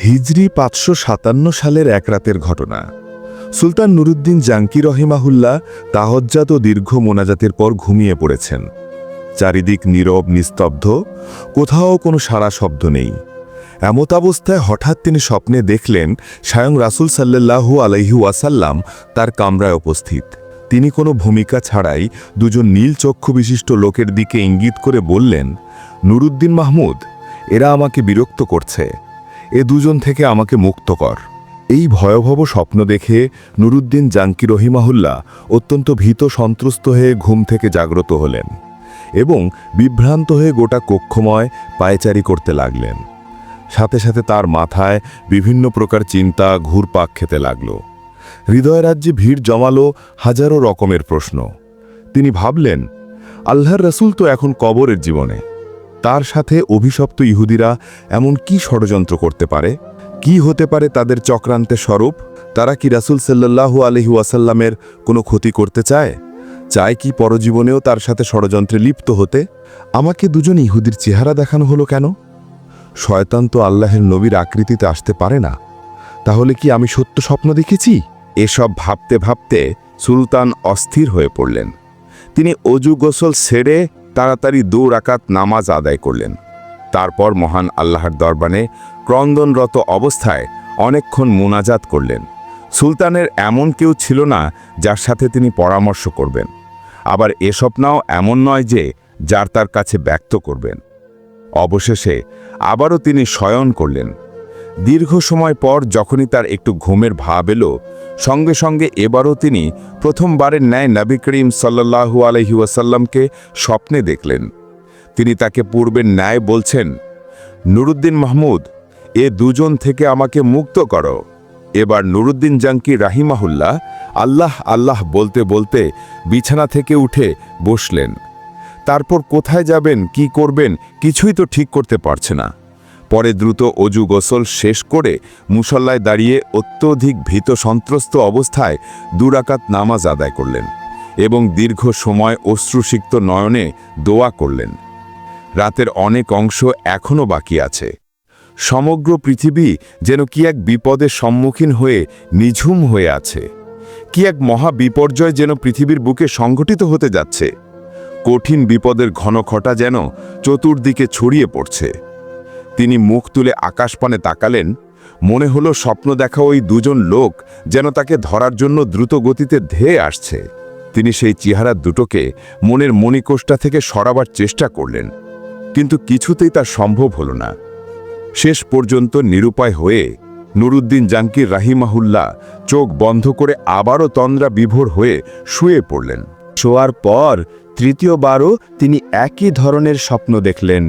হিজরি ৫৫৭ সালের এক রাতের ঘটনা। সুলতান নুরুদ্দিন জাঙ্কি রহিমাহুল্লাহ তাহাজ্জুদ ও দীর্ঘ মোনাজাতের পর ঘুমিয়ে পড়েছেন। চারিদিক নীরব নিস্তব্ধ, কোথাও কোনো সাড়া শব্দ নেই। এমতাবস্থায় হঠাৎ তিনি স্বপ্নে দেখলেন স্বয়ং রাসূল সাল্লাল্লাহু আলাইহি ওয়াসাল্লাম তার কামরায় উপস্থিত। তিনি কোনো ভূমিকা ছাড়াই দুজন নীল চক্ষু বিশিষ্ট লোকের দিকে ইঙ্গিত করে বললেন, নুরুদ্দিন মাহমুদ, এরা আমাকে বিরক্ত করছে, এ দুজন থেকে আমাকে মুক্ত কর। এই ভয়াবহ স্বপ্ন দেখে নুরুদ্দিন জাঙ্কি রহিমাহুল্লাহ অত্যন্ত ভীত সন্ত্রস্ত হয়ে ঘুম থেকে জাগ্রত হলেন এবং বিভ্রান্ত হয়ে গোটা কক্ষময় পায়চারি করতে লাগলেন। সাথে সাথে তার মাথায় বিভিন্ন প্রকার চিন্তা ঘুরপাক খেতে লাগল। হৃদয় রাজ্যে ভিড় জমালো হাজারো রকমের প্রশ্ন। তিনি ভাবলেন, আল্লাহর রাসূল তো এখন কবরের জীবনে, তার সাথে অভিশপ্ত ইহুদিরা এমন কি ষড়যন্ত্র করতে পারে? কি হতে পারে তাদের চক্রান্তের স্বরূপ? তারা কি রাসূল সাল্লাল্লাহু আলাইহি ওয়াসাল্লামের কোনো ক্ষতি করতে চায়? চায় কি পরজীবনেও তার সাথে ষড়যন্ত্রে লিপ্ত হতে? আমাকে দুজন ইহুদির চেহারা দেখানো হলো কেন? শয়তান তো আল্লাহের নবীর আকৃতিতে আসতে পারে না। তাহলে কি আমি সত্য স্বপ্ন দেখেছি? এসব ভাবতে ভাবতে সুলতান অস্থির হয়ে পড়লেন। তিনি অজু গোসল সেরে তাড়াতাড়ি 2 রাকাত নামাজ আদায় করলেন। তারপর মহান আল্লাহর দরবারে ক্রন্দনরত অবস্থায় অনেকক্ষণ মুনাজাত করলেন। সুলতানের এমন কেউ ছিল না যার সাথে তিনি পরামর্শ করবেন, আবার এ স্বপ্নও এমন নয় যে যার তার কাছে ব্যক্ত করবেন। অবশেষে আবারও তিনি শয়ন করলেন। দীর্ঘ সময় পর যখনই তার একটু ঘুমের ভাব এলো, সঙ্গে সঙ্গে এবারও তিনি প্রথমবারের ন্যায় নবী করিম সাল্লাল্লাহু আলাইহি ওয়াসাল্লামকে স্বপ্নে দেখলেন। তিনি তাকে পূর্বের ন্যায় বলছেন, নুরুদ্দিন মাহমুদ, এ দুজন থেকে আমাকে মুক্ত করো। এবার নুরুদ্দিন জাঙ্কি রাহিমাহুল্লাহ আল্লাহ আল্লাহ বলতে বলতে বিছানা থেকে উঠে বসলেন। তারপর কোথায় যাবেন, কি করবেন কিছুই তো ঠিক করতে পারছে না। পরে দ্রুত অজু গোসল শেষ করে মুসল্লায় দাঁড়িয়ে অত্যধিক ভীত সন্ত্রস্ত অবস্থায় 2 রাকাত নামাজ আদায় করলেন এবং দীর্ঘ সময় অশ্রুসিক্ত নয়নে দোয়া করলেন। রাতের অনেক অংশ এখনও বাকি আছে। সমগ্র পৃথিবী যেন কি এক বিপদের সম্মুখীন হয়ে নিঝুম হয়ে আছে। কি এক মহা বিপর্যয় যেন পৃথিবীর বুকে সংঘটিত হতে যাচ্ছে। কঠিন বিপদের ঘনঘটা যেন চতুর্দিকে ছড়িয়ে পড়ছে। তিনি মুখ তুলে আকাশপানে তাকালেন। মনে হলো স্বপ্ন দেখা ওই দুজন লোক যেন তাকে ধরার জন্য দ্রুত গতিতে ধেয়ে আসছে। তিনি সেই চেহারা দুটোকে মনের মণিকোষটা থেকে সরাবার চেষ্টা করলেন, কিন্তু কিছুতেই তা সম্ভব হলো না। শেষ পর্যন্ত নিরুপায় হয়ে নুরুদ্দিন জাঙ্কি রাহিমাহুল্লাহ চোখ বন্ধ করে আবারও তন্দ্রা বিভোর হয়ে শুয়ে পড়লেন। শোয়ার পর তৃতীয়বারও তিনি একই ধরনের স্বপ্ন দেখলেন।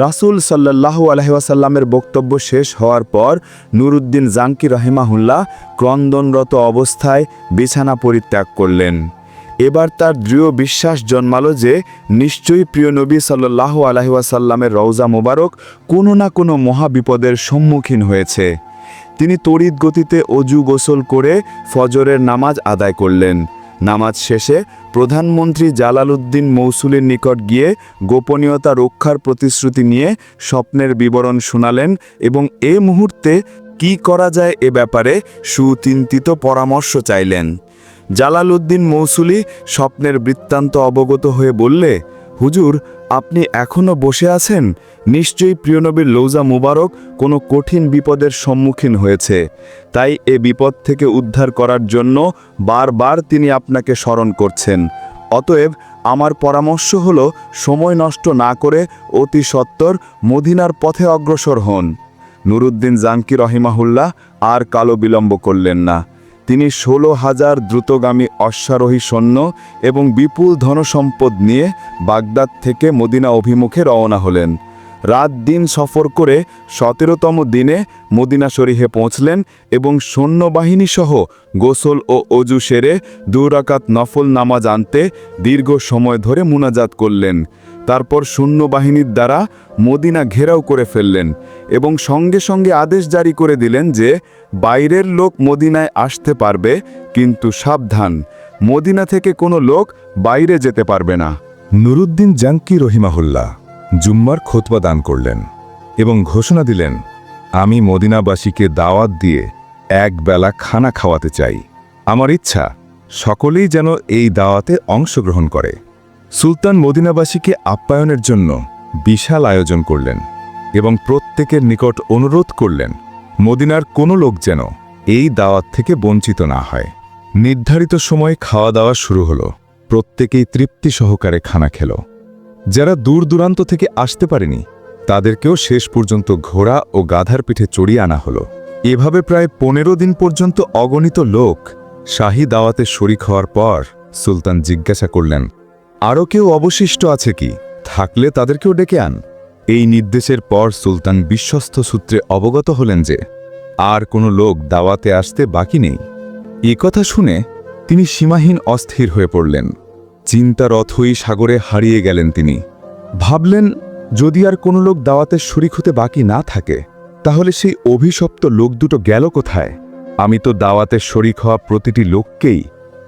রাসূল সাল্লাল্লাহু আলাইহি ওয়াসাল্লামের বক্তব্য শেষ হওয়ার পর নুরুদ্দিন জাঙ্কি রাহিমাহুল্লাহ ক্রন্দনরত অবস্থায় বিছানা পরিত্যাগ করলেন। এবার তার দৃঢ় বিশ্বাস জন্মালো যে নিশ্চয়ই প্রিয় নবী সাল্লাল্লাহু আলাইহি ওয়াসাল্লামের রওজা মোবারক কোনো না কোনো মহাবিপদের সম্মুখীন হয়েছে। তিনি তড়িৎ গতিতে অজু গোসল করে ফজরের নামাজ আদায় করলেন। নামাজ শেষে প্রধানমন্ত্রী জালালউদ্দিন মৌসুলের নিকট গিয়ে গোপনীয়তা রক্ষার প্রতিশ্রুতি নিয়ে স্বপ্নের বিবরণ শোনালেন এবং এ মুহূর্তে কি করা যায় এ ব্যাপারে সুচিন্তিত পরামর্শ চাইলেন। জালালউদ্দিন মৌসুলি স্বপ্নের বৃত্তান্ত অবগত হয়ে বললে, হুজুর, আপনি এখনও বসে আছেন। নিশ্চয়ই প্রিয়নবীর রওজা মুবারক কোনো কঠিন বিপদের সম্মুখীন হয়েছে, তাই এ বিপদ থেকে উদ্ধার করার জন্য বারবার তিনি আপনাকে স্মরণ করছেন। অতএব আমার পরামর্শ হলো, সময় নষ্ট না করে অতি সত্বর মদিনার পথে অগ্রসর হন। নুরুদ্দিন জাঙ্কি রহিমাহুল্লাহ আর কালো বিলম্ব করলেন না। তিনি 16,000 দ্রুতগামী অশ্বারোহী সৈন্য এবং বিপুল ধনসম্পদ নিয়ে বাগদাদ থেকে মদিনা অভিমুখে রওনা হলেন। রাত দিন সফর করে 17তম দিনে মদিনা শরীফে পৌঁছলেন এবং সৈন্যবাহিনী সহ গোসল ও অজু সেরে 2 রাকাত নফল নামাজ আনতে দীর্ঘ সময় ধরে মুনাজাত করলেন। তারপর সৈন্যবাহিনীর দ্বারা মদিনা ঘেরাও করে ফেললেন এবং সঙ্গে সঙ্গে আদেশ জারি করে দিলেন যে বাইরের লোক মদিনায় আসতে পারবে, কিন্তু সাবধান, মদিনা থেকে কোনো লোক বাইরে যেতে পারবে না। নুরুদ্দিন জাঙ্কি রহিমাহুল্লাহ জুম্মার খুতবা দান করলেন এবং ঘোষণা দিলেন, আমি মদিনাবাসীকে দাওয়াত দিয়ে একবেলা খানা খাওয়াতে চাই। আমার ইচ্ছা সকলেই যেন এই দাওয়াতে অংশগ্রহণ করে। সুলতান মদিনাবাসীকে আপ্যায়নের জন্য বিশাল আয়োজন করলেন এবং প্রত্যেকের নিকট অনুরোধ করলেন মদিনার কোনো লোক যেন এই দাওয়াত থেকে বঞ্চিত না হয়। নির্ধারিত সময়ে খাওয়া দাওয়া শুরু হলো। প্রত্যেকেই তৃপ্তি সহকারে খানা খেল। যারা দূর দূরান্ত থেকে আসতে পারেনি তাদেরকেও শেষ পর্যন্ত ঘোড়া ও গাধার পিঠে চড়িয়ে আনা হলো। এভাবে প্রায় 15 দিন পর্যন্ত অগণিত লোক শাহী দাওয়াতে শরিক হওয়ার পর সুলতান জিজ্ঞাসা করলেন, আরও কেউ অবশিষ্ট আছে কি? থাকলে তাদেরকেও ডেকে আন। এই নির্দেশের পর সুলতান বিশ্বস্ত সূত্রে অবগত হলেন যে আর কোনো লোক দাওয়াতে আসতে বাকি নেই। এ কথা শুনে তিনি সীমাহীন অস্থির হয়ে পড়লেন। চিন্তার অথই সাগরে হারিয়ে গেলেন তিনি। ভাবলেন, যদি আর কোনো লোক দাওয়াতে শরিক হতে বাকি না থাকে তাহলে সেই অভিশপ্ত লোক দুটো গেল কোথায়? আমি তো দাওয়াতে শরিক হওয়া প্রতিটি লোককেই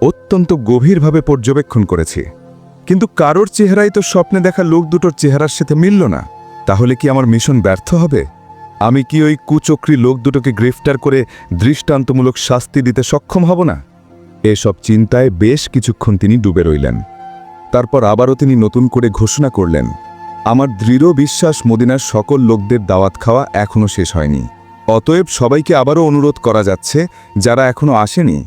অত্যন্ত গভীরভাবে পর্যবেক্ষণ করেছি, কিন্তু কারোর চেহারাই তো স্বপ্নে দেখা লোক দুটোর চেহারার সাথে মিলল না। তাহলে কি আমার মিশন ব্যর্থ হবে? আমি কি ওই কুচক্রী লোক দুটোকে গ্রেফতার করে দৃষ্টান্তমূলক শাস্তি দিতে সক্ষম হব না? এসব চিন্তায় বেশ কিছুক্ষণ তিনি ডুবে রইলেন। তারপর আবারও তিনি নতুন করে ঘোষণা করলেন, আমার দৃঢ় বিশ্বাস মদিনার সকল লোকদের দাওয়াত খাওয়া এখনও শেষ হয়নি। অতএব সবাইকে আবারও অনুরোধ করা যাচ্ছে, যারা এখনও আসেনি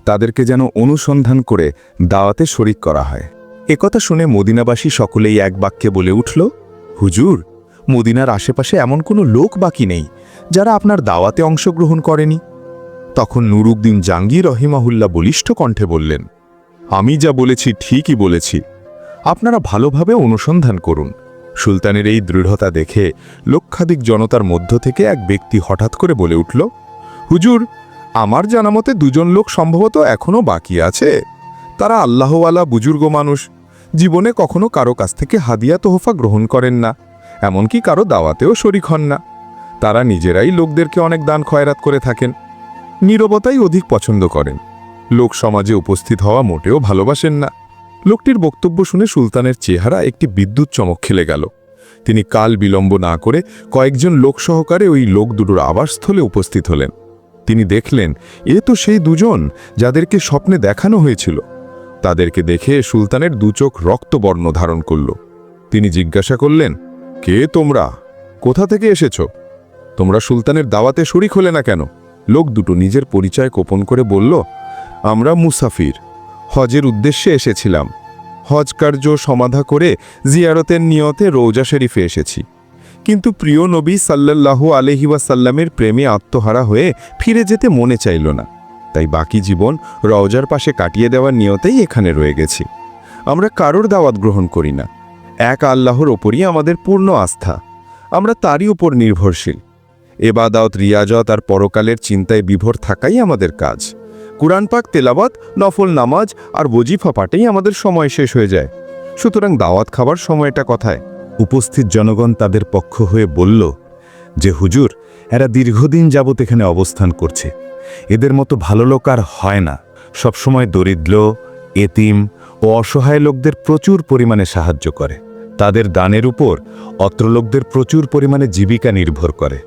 তাদেরকে যেন অনুসন্ধান করে দাওয়াতে শরিক করা হয়। একথা শুনে মদিনাবাসী সকলেই এক বাক্যে বলে উঠল, হুজুর, মদিনার আশেপাশে এমন কোনো লোক বাকি নেই যারা আপনার দাওয়াতে অংশগ্রহণ করেনি। তখন নুরুদ্দিন জাঙ্গি রহিমাহুল্লাহ বলিষ্ঠ কণ্ঠে বললেন, আমি যা বলেছি ঠিকই বলেছি, আপনারা ভালোভাবে অনুসন্ধান করুন। সুলতানের এই দৃঢ়তা দেখে লক্ষাধিক জনতার মধ্য থেকে এক ব্যক্তি হঠাৎ করে বলে উঠল, হুজুর, আমার জানামতে 2 জন লোক সম্ভবত এখনও বাকি আছে। তারা আল্লাহওয়ালা বুজুর্গ মানুষ, জীবনে কখনো কারো কাছ থেকে হাদিয়া তোহফা গ্রহণ করেন না, এমনকি কারো দাওয়াতেও শরিক হন না। তারা নিজেরাই লোকদেরকে অনেক দান খয়রাত করে থাকেন, নীরবতাই অধিক পছন্দ করেন, লোক সমাজে উপস্থিত হওয়া মোটেও ভালোবাসেন না। লোকটির বক্তব্য শুনে সুলতানের চেহারা একটি বিদ্যুৎ চমক খেলে গেল। তিনি কাল বিলম্ব না করে কয়েকজন লোক সহকারে ওই লোক দুটোর আবাসস্থলে উপস্থিত হলেন। তিনি দেখলেন, এ তো সেই 2 জন যাদেরকে স্বপ্নে দেখানো হয়েছিল। তাদেরকে দেখে সুলতানের 2 চোখ রক্তবর্ণ ধারণ করল। তিনি জিজ্ঞাসা করলেন, কে তোমরা? কোথা থেকে এসেছ? তোমরা সুলতানের দাওয়াতে শরিক হলে না কেন? লোক দুটো নিজের পরিচয় গোপন করে বলল, আমরা মুসাফির, হজের উদ্দেশ্যে এসেছিলাম। হজ কার্য সমাধা করে জিয়ারতের নিয়তে রওজা শরীফে এসেছি, কিন্তু প্রিয় নবী সাল্লাল্লাহু আলাইহি ওয়াসাল্লামের প্রেমে আত্মহারা হয়ে ফিরে যেতে মনে চাইল না, তাই বাকি জীবন রওজার পাশে কাটিয়ে দেওয়ার নিয়তেই এখানে রয়ে গেছি। আমরা কারোর দাওয়াত গ্রহণ করি না, এক আল্লাহর ওপরই আমাদের পূর্ণ আস্থা, আমরা তারই উপর নির্ভরশীল। এবাদত, রিয়াজত আর পরকালের চিন্তায় বিভোর থাকাই আমাদের কাজ। কুরআন পাক তেলাওয়াত, নফল নামাজ আর ওজিফা পাঠেই আমাদের সময় শেষ হয়ে যায়। সুতরাং দাওয়াত খাবার সময়টা কথায়? উপস্থিত জনগণ তাদের পক্ষ হয়ে বলল যে, হুজুর, এরা দীর্ঘদিন যাবৎ এখানে অবস্থান করছে, এদের মতো ভালো লোক আর হয় না। সবসময় দরিদ্র, এতিম ও অসহায় লোকদের প্রচুর পরিমাণে সাহায্য করে। তাদের দানের উপর অত্র লোকদের প্রচুর পরিমাণে জীবিকা নির্ভর করে।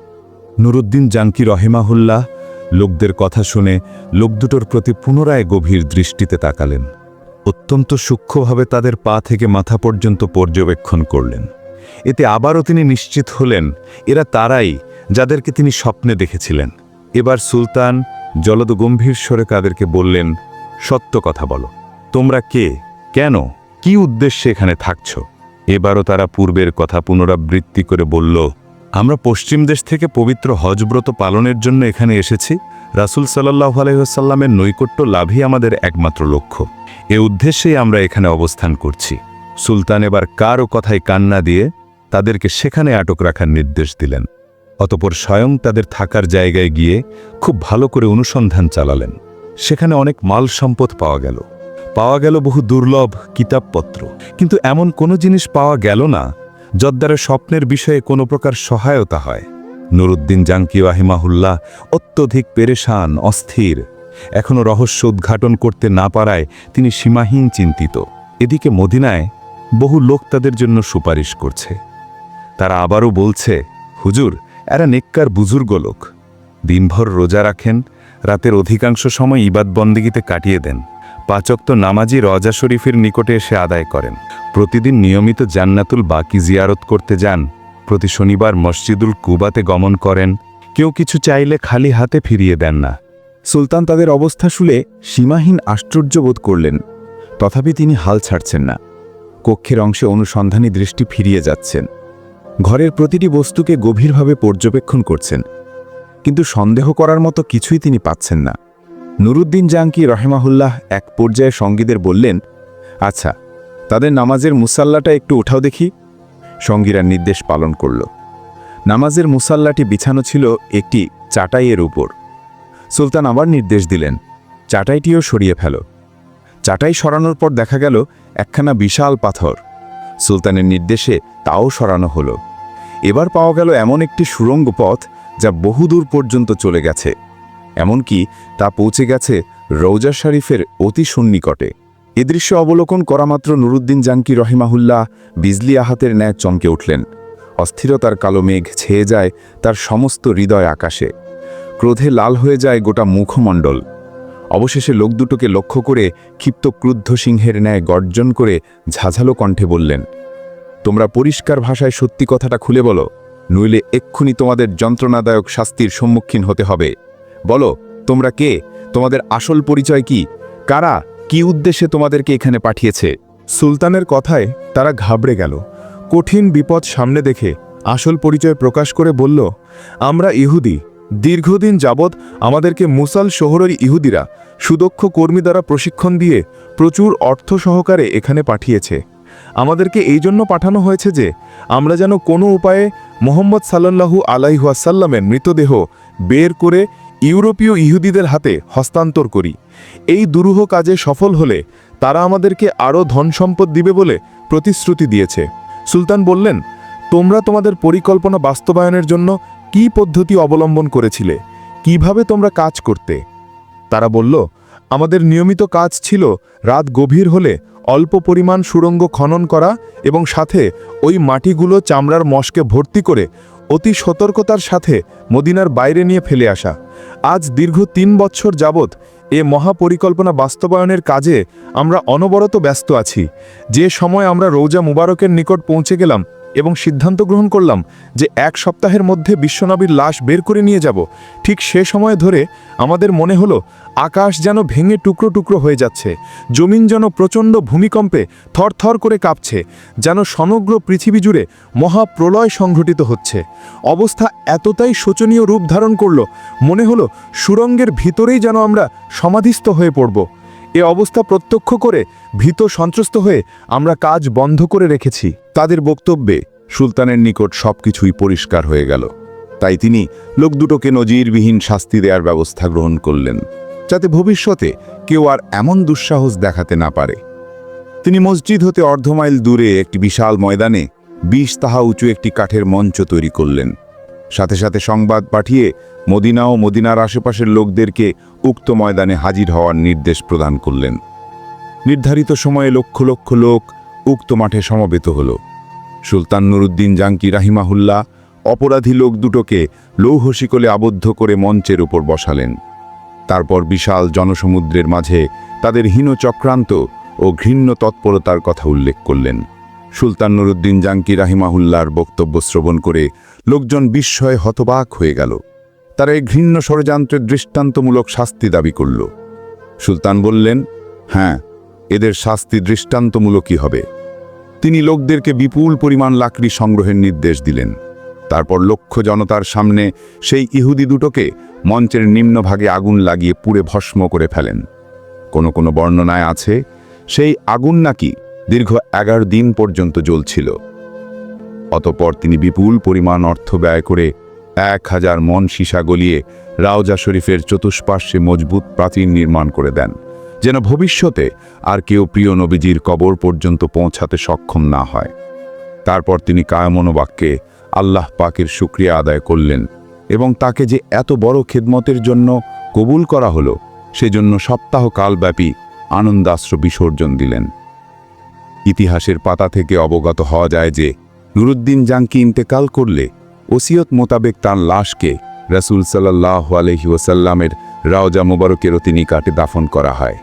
নুরুদ্দিন জাঙ্কি রহিমাহুল্লাহ লোকদের কথা শুনে লোক দুটোর প্রতি পুনরায় গভীর দৃষ্টিতে তাকালেন। অত্যন্ত সূক্ষ্মভাবে তাদের পা থেকে মাথা পর্যন্ত পর্যবেক্ষণ করলেন। এতে আবারও তিনি নিশ্চিত হলেন, এরা তারাই যাদেরকে তিনি স্বপ্নে দেখেছিলেন। এবার সুলতান জলদ গম্ভীর স্বরে তাদেরকে বললেন, সত্য কথা বলো, তোমরা কে, কেন, কি উদ্দেশ্যে এখানে থাকছ? এবারও তারা পূর্বের কথা পুনরাবৃত্তি করে বলল, আমরা পশ্চিম দেশ থেকে পবিত্র হজব্রত পালনের জন্য এখানে এসেছি। রাসূল সাল্লাল্লাহু আলাইহি ওয়াসাল্লামের নৈকট্য লাভই আমাদের একমাত্র লক্ষ্য। এ উদ্দেশ্যেই আমরা এখানে অবস্থান করছি। সুলতান এবার কারও কথায় কান্না দিয়ে তাদেরকে সেখানে আটক রাখার নির্দেশ দিলেন। অতঃপর স্বয়ং তাদের থাকার জায়গায় গিয়ে খুব ভালো করে অনুসন্ধান চালালেন। সেখানে অনেক মাল সম্পদ পাওয়া গেল বহু দুর্লভ কিতাবপত্র, কিন্তু এমন কোনো জিনিস পাওয়া গেল না যদ্বারা স্বপ্নের বিষয়ে কোনো প্রকার সহায়তা হয়। নুরুদ্দিন জাঙ্কি রাহিমাহুল্লাহ অত্যধিক পেরেশান, অস্থির। এখনও রহস্য উদ্ঘাটন করতে না পারায় তিনি সীমাহীন চিন্তিত। এদিকে মদিনায় বহু লোক তাদের জন্য সুপারিশ করছে। তারা আবারও বলছে, হুজুর, এরা নেককার বুজুর্গ লোক, দিনভর রোজা রাখেন, রাতের অধিকাংশ সময় ইবাদ বন্দেগীতে কাটিয়ে দেন, 5 ওয়াক্ত নামাজি রওজা শরীফের নিকটে এসে আদায় করেন, প্রতিদিন নিয়মিত জান্নাতুল বাকি জিয়ারত করতে যান, প্রতি শনিবার মসজিদুল কুবাতে গমন করেন, কেউ কিছু চাইলে খালি হাতে ফিরিয়ে দেন না। সুলতান তাদের অবস্থা শুনে সীমাহীন আশ্চর্য বোধ করলেন। তথাপি তিনি হাল ছাড়ছেন না। কক্ষের অংশে অনুসন্ধানী দৃষ্টি ফিরিয়ে যাচ্ছেন। ঘরের প্রতিটি বস্তুকে গভীরভাবে পর্যবেক্ষণ করছেন, কিন্তু সন্দেহ করার মতো কিছুই তিনি পাচ্ছেন না। নুরুদ্দিন জাঙ্কি রহিমাহুল্লাহ এক পর্যায়ে সঙ্গীদের বললেন, আচ্ছা, তাদের নামাজের মুসাল্লাটা একটু উঠাও দেখি। সঙ্গীরা নির্দেশ পালন করল। নামাজের মুসাল্লাটি বিছানো ছিল একটি চাটাইয়ের উপর। সুলতান আবার নির্দেশ দিলেন, চাটাইটিও সরিয়ে ফেলো। চাটাই সরানোর পর দেখা গেল একখানা বিশাল পাথর। সুলতানের নির্দেশে তাও সরানো হলো। এবার পাওয়া গেল এমন একটি সুড়ঙ্গ পথ যা বহুদূর পর্যন্ত চলে গেছে, এমনকি তা পৌঁছে গেছে রওজা শরীফের অতি সন্নিকটে। এ দৃশ্য অবলোকন করামাত্র নুরুদ্দিন জাঙ্কি রহিমাহুল্লাহ বিজলি আহাতের ন্যায় চমকে উঠলেন। অস্থিরতার কালো মেঘ ছেয়ে যায় তার সমস্ত হৃদয় আকাশে। ক্রোধে লাল হয়ে যায় গোটা মুখমণ্ডল। অবশেষে লোক দুটোকে লক্ষ্য করে ক্ষিপ্ত ক্রুদ্ধ সিংহের ন্যায় গর্জন করে ঝাঝালো কণ্ঠে বললেন, তোমরা পরিষ্কার ভাষায় সত্যি কথাটা খুলে বলো, নইলে এক্ষুনি তোমাদের যন্ত্রণাদায়ক শাস্তির সম্মুখীন হতে হবে। বলো, তোমরা কে? তোমাদের আসল পরিচয় কি? কারা কি উদ্দেশ্যে তোমাদেরকে এখানে পাঠিয়েছে? সুলতানের কথায় তারা ঘাবড়ে গেল। কঠিন বিপদ সামনে দেখে আসল পরিচয় প্রকাশ করে বলল, আমরা ইহুদি। দীর্ঘদিন যাবৎ আমাদেরকে মুসাল শহরের ইহুদিরা সুদক্ষ কর্মী দ্বারা প্রশিক্ষণ দিয়ে প্রচুর অর্থ সহকারে এখানে পাঠিয়েছে। আমাদেরকে এই জন্য পাঠানো হয়েছে যে আমরা যেন কোনো উপায়ে মোহাম্মদ সাল্লাল্লাহু আলাইহি ওয়াসাল্লামের মৃতদেহ বের করে ইউরোপীয় ইহুদিদের হাতে হস্তান্তর করি। এই দুরূহ কাজে সফল হলে তারা আমাদেরকে আরও ধন সম্পদ দিবে বলে প্রতিশ্রুতি দিয়েছে। সুলতান বললেন, তোমরা তোমাদের পরিকল্পনা বাস্তবায়নের জন্য কি পদ্ধতি অবলম্বন করেছিলে? কিভাবে তোমরা কাজ করতে? তারা বলল, আমাদের নিয়মিত কাজ ছিল রাত গভীর হলে অল্প পরিমাণ সুড়ঙ্গ খনন করা এবং সাথে ওই মাটিগুলো চামড়ার মশকে ভর্তি করে অতি সতর্কতার সাথে মদিনার বাইরে নিয়ে ফেলে আসা। আজ দীর্ঘ 3 বছর যাবৎ এ মহাপরিকল্পনা বাস্তবায়নের কাজে আমরা অনবরত ব্যস্ত আছি। যে সময় আমরা রওজা মুবারকের নিকট পৌঁছে গেলাম এবং সিদ্ধান্ত গ্রহণ করলাম যে 1 সপ্তাহের মধ্যে বিশ্বনবীর লাশ বের করে নিয়ে যাব, ঠিক সে সময় ধরে আমাদের মনে হলো আকাশ যেন ভেঙে টুকরো টুকরো হয়ে যাচ্ছে, জমিন যেন প্রচণ্ড ভূমিকম্পে থরথর করে কাঁপছে, যেন সমগ্র পৃথিবী জুড়ে মহাপ্রলয় সংঘটিত হচ্ছে। অবস্থা এতটাই শোচনীয় রূপ ধারণ করল, মনে হলো সুড়ঙ্গের ভিতরেই যেন আমরা সমাধিস্থ হয়ে পড়ব। এ অবস্থা প্রত্যক্ষ করে ভীত সন্ত্রস্ত হয়ে আমরা কাজ বন্ধ করে রেখেছি। তাদের বক্তব্যে সুলতানের নিকট সবকিছুই পরিষ্কার হয়ে গেল। তাই তিনি লোক দুটোকে নজিরবিহীন শাস্তি দেওয়ার ব্যবস্থা গ্রহণ করলেন, যাতে ভবিষ্যতে কেউ আর এমন দুঃসাহস দেখাতে না পারে। তিনি মসজিদ হতে অর্ধমাইল দূরে একটি বিশাল ময়দানে 20 তাহা উঁচু একটি কাঠের মঞ্চ তৈরি করলেন। সাথে সাথে সংবাদ পাঠিয়ে মদিনা ও মদিনার আশেপাশের লোকদেরকে উক্ত ময়দানে হাজির হওয়ার নির্দেশ প্রদান করলেন। নির্ধারিত সময়ে লক্ষ লক্ষ লোক উক্ত মাঠে সমবেত হল। সুলতান নুরুদ্দিন জাঙ্কি রাহিমাহুল্লাহ অপরাধী লোক দুটোকে লৌহ শিকলে আবদ্ধ করে মঞ্চের উপর বসালেন। তারপর বিশাল জনসমুদ্রের মাঝে তাদের হীন চক্রান্ত ও ঘৃণ্য তৎপরতার কথা উল্লেখ করলেন। সুলতান নুরুদ্দিন জাঙ্কি রাহিমাহুল্লাহর বক্তব্য শ্রবণ করে লোকজন বিস্ময়ে হতবাক হয়ে গেল। তারা এই ঘৃণ্য ষড়যন্ত্রের দৃষ্টান্তমূলক শাস্তি দাবি করল। সুলতান বললেন, হ্যাঁ, এদের শাস্তি দৃষ্টান্তমূলকই হবে। তিনি লোকদেরকে বিপুল পরিমাণ লাকড়ি সংগ্রহের নির্দেশ দিলেন। তারপর লক্ষ জনতার সামনে সেই ইহুদি দুটোকে মঞ্চের নিম্নভাগে আগুন লাগিয়ে পুড়ে ভস্ম করে ফেলেন। কোনো কোনো বর্ণনায় আছে সেই আগুন নাকি দীর্ঘ 11 দিন পর্যন্ত জ্বলছিল। অতঃপর তিনি বিপুল পরিমাণ অর্থ ব্যয় করে 1000 মণ সীসা গলিয়ে রওজা শরীফের চতুষ্পার্শ্বে মজবুত প্রাচীর নির্মাণ করে দেন, যেন ভবিষ্যতে আর কেউ প্রিয় নবীজির কবর পর্যন্ত পৌঁছাতে সক্ষম না হয়। তারপর তিনি কায়মনোবাক্যে আল্লাহ পাকের শুকরিয়া আদায় করলেন এবং তাকে যে এত বড় খেদমতের জন্য কবুল করা হলো সেজন্য সপ্তাহকালব্যাপী আনন্দাশ্রু বিসর্জন দিলেন। ইতিহাসের পাতা থেকে অবগত হওয়া যায় যে নুরুদ্দিন জাঙ্কি ইন্তেকাল করলে ওসিয়ত মোতাবেক তাঁর লাশকে রাসূল সাল্লাল্লাহু আলাইহি ওয়াসাল্লামের রাওজা মোবারকের অতি নিকটে দাফন করা হয়।